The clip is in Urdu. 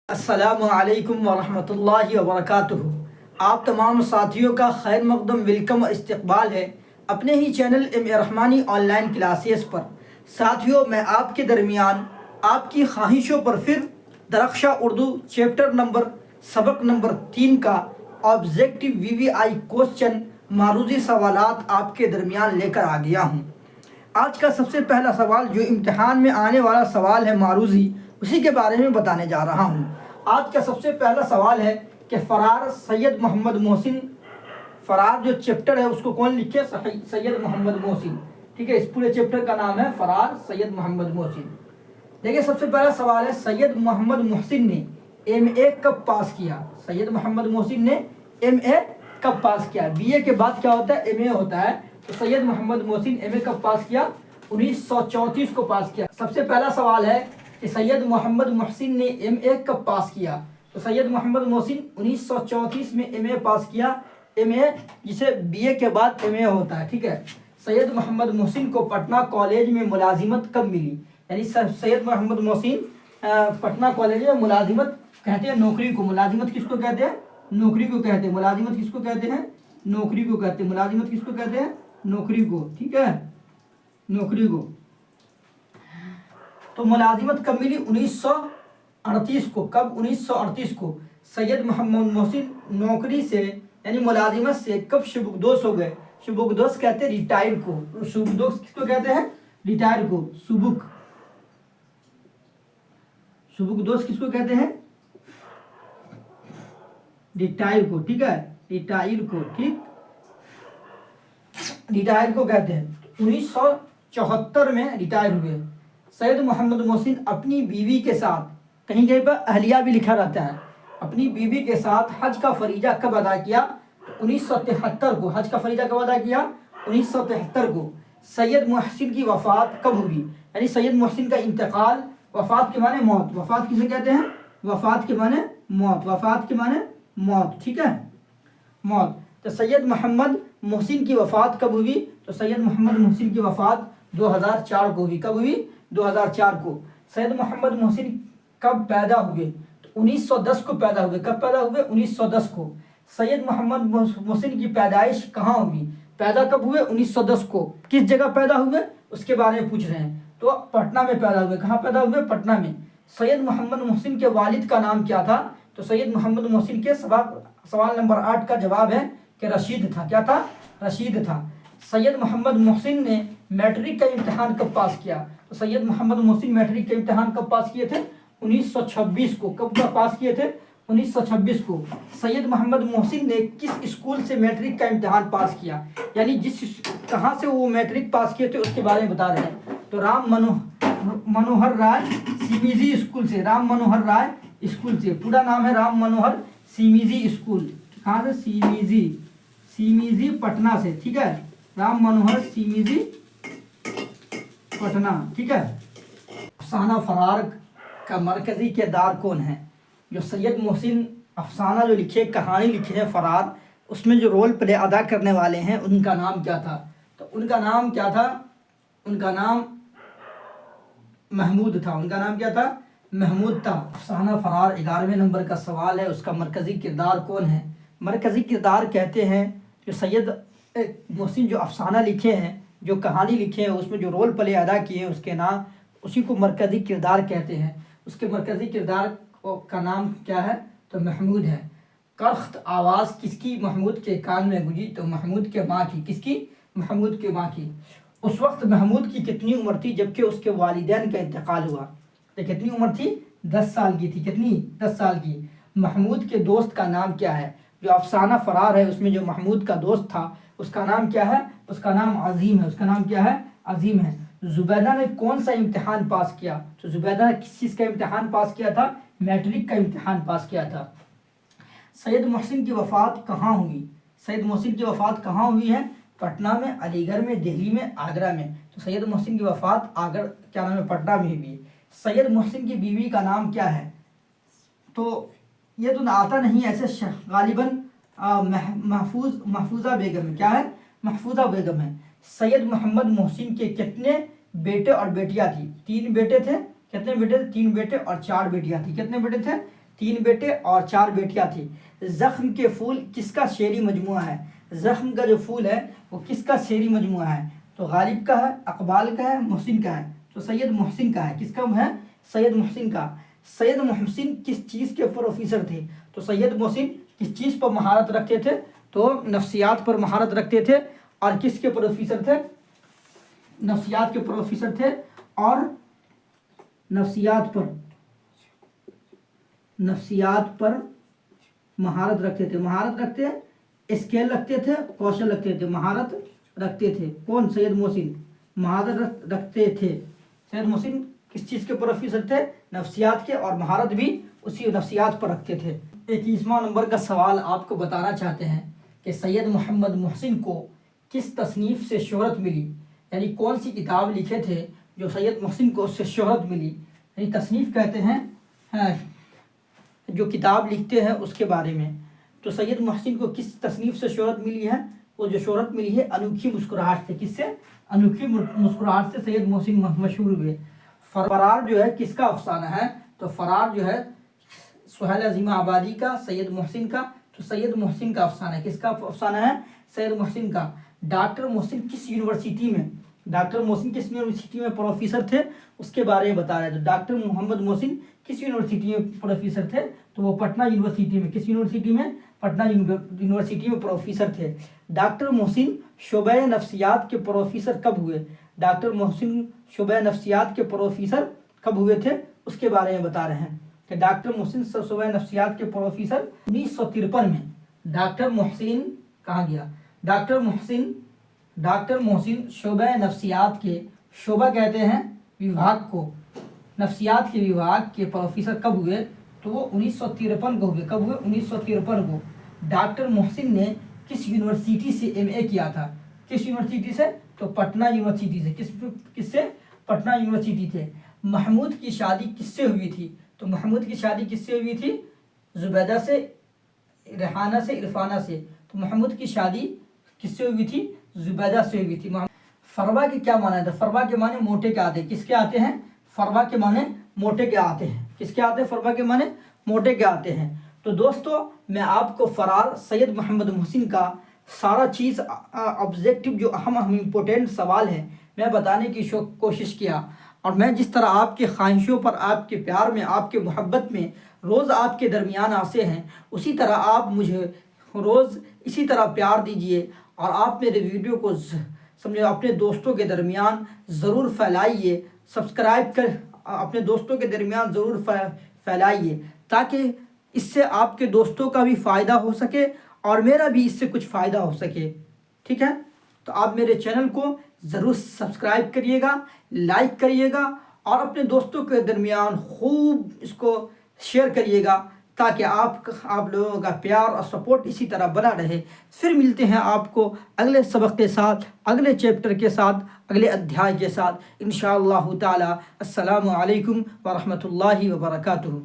السلام علیکم ورحمۃ اللہ وبرکاتہ۔ آپ تمام ساتھیوں کا خیر مقدم ویلکم و استقبال ہے اپنے ہی channel Rahmani online classes پر۔ ساتھیوں، میں آپ کے درمیان آپ کی خواہشوں پر پھر درخشاں اردو چیپٹر نمبر سبق نمبر 3 کا آبجیکٹو VVI کوسچن معروضی سوالات آپ کے درمیان لے کر آ گیا ہوں۔ آج کا سب سے پہلا سوال جو امتحان میں آنے والا سوال ہے معروضی، اسی کے بارے میں بتانے جا رہا ہوں۔ آج کا سب سے پہلا سوال ہے کہ فرار سید محمد محسن، فرار جو چیپٹر ہے اس کو کون لکھے؟ سید محمد محسن۔ ٹھیک ہے، اس پورے چیپٹر کا نام ہے فرار سید محمد محسن۔ دیکھیے، سب سے پہلا سوال ہے سید محمد محسن نے MA کب پاس کیا؟ سید محمد محسن نے MA کب پاس کیا؟ BA کے بعد کیا ہوتا ہے؟ MA ہوتا ہے۔ تو سید محمد محسن MA کب پاس کیا؟ 1934 کو پاس کیا۔ سب سے پہلا سوال ہے کہ سید محمد محسن نے MA کب پاس کیا؟ تو سید محمد محسن 1934 میں MA پاس کیا۔ MA جسے BA کے بعد MA ہوتا ہے۔ ٹھیک ہے، سید محمد محسن کو پٹنہ کالج میں ملازمت کب ملی؟ یعنی سید محمد محسن پٹنہ کالج میں ملازمت کہتے ہیں نوکری کو۔ ملازمت کس کو کہتے ہیں؟ نوکری کو کہتے ہیں۔ ملازمت کس کو کہتے ہیں؟ نوکری کو کہتے ہیں۔ ملازمت کس کو کہتے ہیں؟ نوکری کو۔ ٹھیک ہے، نوکری کو۔ تو ملازمت کب ملی؟ 1938 کو۔ کب؟ 1938 کو۔ سید محمد محسن نوکری سے یعنی ملازمت سے کب سبکدوش ہو گئے؟ سبکدوش کہتے ہیں ریٹائر کو۔ سبکدوش کس کو کہتے ہیں؟ ریٹائر کو۔ سبکدوش کس کو کہتے ہیں؟ ریٹائر کو۔ ٹھیک ہے، ریٹائر کو۔ ٹھیک، ریٹائر کو کہتے ہیں۔ 1974 میں ریٹائر ہوئے۔ سید محمد محسن اپنی بیوی کے ساتھ، کہیں کہیں پر اہلیہ بھی لکھا رہتا ہے، اپنی بیوی کے ساتھ حج کا فریضہ کب ادا کیا؟ 1973 کو۔ حج کا فریضہ کب ادا کیا؟ 1973 کو۔ سید محسن کی وفات کب ہوئی؟ یعنی سید محسن کا انتقال، وفات کے معنی موت۔ وفات کسے کہتے ہیں؟ وفات کے معنی موت۔ وفات کے معنی موت۔ ٹھیک ہے، موت۔ تو سید محمد محسن کی وفات کب ہوئی؟ تو سید محمد محسن کی وفات 2004 کو ہوئی۔ کب ہوئی؟ 2004 کو۔ سید محمد محسن کب پیدا ہوئے؟ تو 1910 کو پیدا ہوئے۔ کب پیدا ہوئے؟ 1910 کو۔ سید محمد محسن کی پیدائش کہاں ہوئی؟ پیدا کب ہوئے؟ 1910 کو۔ کس جگہ پیدا ہوئے اس کے بارے میں پوچھ رہے ہیں۔ تو پٹنہ میں پیدا ہوئے۔ کہاں پیدا ہوئے؟ پٹنہ میں۔ سید محمد محسن کے والد کا نام کیا تھا؟ تو سید محمد محسن کے سوال نمبر 8 کا جواب ہے کہ رشید تھا۔ کیا تھا؟ رشید تھا۔ سید محمد محسن نے میٹرک کا امتحان کب پاس کیا؟ تو سید محمد محسن میٹرک کا امتحان کب پاس کیے تھے؟ 1926 کو۔ کب پاس کیے تھے؟ 1926 کو۔ سید محمد محسن نے کس اسکول سے میٹرک کا امتحان پاس کیا؟ یعنی کہاں سے وہ میٹرک پاس کیے تھے اس کے بارے میں بتا رہے ہیں۔ تو رام منوہر رائے سیمیزی اسکول سے۔ رام منوہر رائے اسکول سے۔ پورا نام ہے رام منوہر سیمیزی اسکول۔ کہاں سے؟ سیمیزی پٹنہ سے۔ ٹھیک ہے، رام منوہر سیمیزی پٹنہ۔ ٹھیک ہے۔ افسانہ فرار کا مرکزی کردار کون ہے؟ جو سید محسن افسانہ جو لکھے، کہانی لکھی ہے فرار، اس میں جو رول پلے ادا کرنے والے ہیں ان کا نام کیا تھا؟ تو ان کا نام کیا تھا؟ ان کا نام محمود تھا۔ ان کا نام کیا تھا؟ محمود تھا۔ افسانہ فرار 11ویں نمبر کا سوال ہے، اس کا مرکزی کردار کون ہے؟ مرکزی کردار کہتے ہیں جو سید محسن جو افسانہ لکھے ہیں، جو کہانی لکھے ہیں، اس میں جو رول پلے ادا کیے ہیں، اس کے نام، اسی کو مرکزی کردار کہتے ہیں۔ اس کے مرکزی کردار کا نام کیا ہے؟ تو محمود ہے۔ کرخت آواز کس کی محمود کے کان میں گونجی؟ تو محمود کے ماں کی۔ کس کی؟ محمود کے ماں کی۔ اس وقت محمود کی کتنی عمر تھی جبکہ اس کے والدین کا انتقال ہوا؟ تو کتنی عمر تھی؟ 10 سال کی تھی۔ کتنی؟ 10 سال کی۔ محمود کے دوست کا نام کیا ہے؟ جو افسانہ فرار ہے اس میں جو محمود کا دوست تھا اس کا نام کیا ہے؟ اس کا نام عظیم ہے۔ اس کا نام کیا ہے؟ عظیم ہے۔ زبیدہ نے کون سا امتحان پاس کیا؟ تو زبیدہ نے کس چیز کا امتحان پاس کیا تھا؟ میٹرک کا امتحان پاس کیا تھا۔ سید محسن کی وفات کہاں ہوئی؟ سید محسن کی وفات کہاں ہوئی ہے؟ پٹنہ میں، علی گڑھ میں، دہلی میں، آگرہ میں۔ تو سید محسن کی وفات کیا نام ہے؟ پٹنہ میں ہوئی ہے۔ سید محسن کی بیوی کا نام کیا ہے؟ تو یہ تو آتا نہیں ایسے، غالباً محفوظہ بیگم ہے۔ کیا ہے؟ محفوظہ بیگم ہے۔ سید محمد محسن کے کتنے بیٹے اور بیٹیاں تھیں؟ 3 بیٹے تھے۔ کتنے بیٹے تھے؟ 3 بیٹے اور 4 بیٹیاں تھیں۔ کتنے بیٹے تھے؟ 3 بیٹے اور 4 بیٹیاں تھیں۔ زخم کے پھول کس کا شعری مجموعہ ہے؟ زخم کا جو پھول ہے وہ کس کا شعری مجموعہ ہے؟ تو غالب کا ہے، اقبال کا ہے، محسن کا ہے؟ تو سید محسن کا ہے۔ کس کا ہے؟ سید محسن کا۔ سید محسن کس چیز کے پروفیسر تھے؟ تو سید محسن کس چیز پر مہارت رکھتے تھے؟ تو نفسیات پر مہارت رکھتے تھے۔ اور کس کے پروفیسر تھے؟ نفسیات کے پروفیسر تھے، اور نفسیات پر مہارت رکھتے تھے۔ مہارت رکھتے، اسکیل رکھتے تھے، کوشل رکھتے تھے، مہارت رکھتے تھے۔ کون؟ سید محسن مہارت رکھتے تھے۔ سید محسن کس چیز کے پروفیسر تھے؟ نفسیات کے، اور مہارت بھی اسی نفسیات پر رکھتے تھے۔ 21واں نمبر کا سوال آپ کو بتانا چاہتے ہیں کہ سید محمد محسن کو کس تصنیف سے شہرت ملی؟ یعنی کون سی کتاب لکھے تھے جو سید محسن کو اس سے شہرت ملی؟ یعنی تصنیف کہتے ہیں جو کتاب لکھتے ہیں اس کے بارے میں۔ تو سید محسن کو کس تصنیف سے شہرت ملی ہے؟ وہ جو شہرت ملی ہے انوکھی مسکراہٹ سے۔ کس سے؟ انوکھی مسکراہٹ سے سید محسن مشہور ہوئے۔ فرار جو ہے کس کا افسانہ ہے؟ تو فرار جو ہے سہیل عظیمہ آبادی کا، سید محسن کا۔ تو سید محسن کا افسانہ ہے۔ کس کا افسانہ ہے؟ سید محسن کا۔ ڈاکٹر محسن کس یونیورسٹی میں پروفیسر تھے اس کے بارے میں بتا رہے ہیں۔ تو ڈاکٹر محمد محسن کس یونیورسٹی میں پروفیسر تھے؟ تو وہ پٹنہ یونیورسٹی میں۔ کس یونیورسٹی میں؟ پٹنہ یونیورسٹی میں پروفیسر تھے۔ ڈاکٹر محسن شعبہ نفسیات کے پروفیسر کب ہوئے؟ ڈاکٹر محسن شعبہ نفسیات کے پروفیسر کب ہوئے تھے اس کے بارے میں بتا رہے ہیں کہ ڈاکٹر محسن شعبہ نفسیات کے پروفیسر 1953 میں۔ ڈاکٹر محسن کہاں گیا؟ ڈاکٹر محسن شعبہ نفسیات کے، شعبہ کہتے ہیں وبھاگ کو، نفسیات کے وبھاگ کے پروفیسر کب ہوئے؟ تو وہ 1953 کو ہوئے۔ کب ہوئے؟ 1953 کو۔ ڈاکٹر محسن نے کس یونیورسٹی سے MA کیا تھا؟ کس یونیورسٹی سے؟ تو پٹنہ یونیورسٹی سے۔ کس سے؟ پٹنہ یونیورسٹی سے۔ محمود کی شادی کس سے ہوئی تھی؟ تو محمود کی شادی کس سے ہوئی تھی؟ زبیدہ سے، ریحانہ سے، عرفانہ سے۔ تو محمود کی شادی کس سے ہوئی تھی؟ زبیدہ سے ہوئی تھی۔ فروا کے کیا معنی ہے؟ فروا کے معنی موٹے کے آتے ہیں۔ کس کے آتے ہیں؟ فروا کے معنی موٹے کے آتے ہیں۔ کس کے آتے ہیں؟ فروا کے معنی موٹے کے آتے ہیں۔ تو دوستو میں آپ کو فرار سید محمد محسن کا سارا چیز آبجیکٹو جو اہم امپورٹنٹ سوال ہے میں بتانے کی کوشش کیا، اور میں جس طرح آپ کے خواہشوں پر، آپ کے پیار میں، آپ کے محبت میں روز آپ کے درمیان آتے ہیں، اسی طرح آپ مجھے روز اسی طرح پیار دیجئے، اور آپ میرے ویڈیو کو سمجھے اپنے دوستوں کے درمیان ضرور پھیلائیے، سبسکرائب کر اپنے دوستوں کے درمیان ضرور پھیلائیے، تاکہ اس سے آپ کے دوستوں کا بھی فائدہ ہو سکے اور میرا بھی اس سے کچھ فائدہ ہو سکے۔ ٹھیک ہے؟ تو آپ میرے چینل کو ضرور سبسکرائب کریے گا، لائک کریے گا، اور اپنے دوستوں کے درمیان خوب اس کو شیئر کریے گا، تاکہ آپ لوگوں کا پیار اور سپورٹ اسی طرح بنا رہے۔ پھر ملتے ہیں آپ کو اگلے سبق کے ساتھ، اگلے چیپٹر کے ساتھ، اگلے ادھیائے کے ساتھ انشاءاللہ تعالی۔ السلام علیکم ورحمۃ اللہ وبرکاتہ۔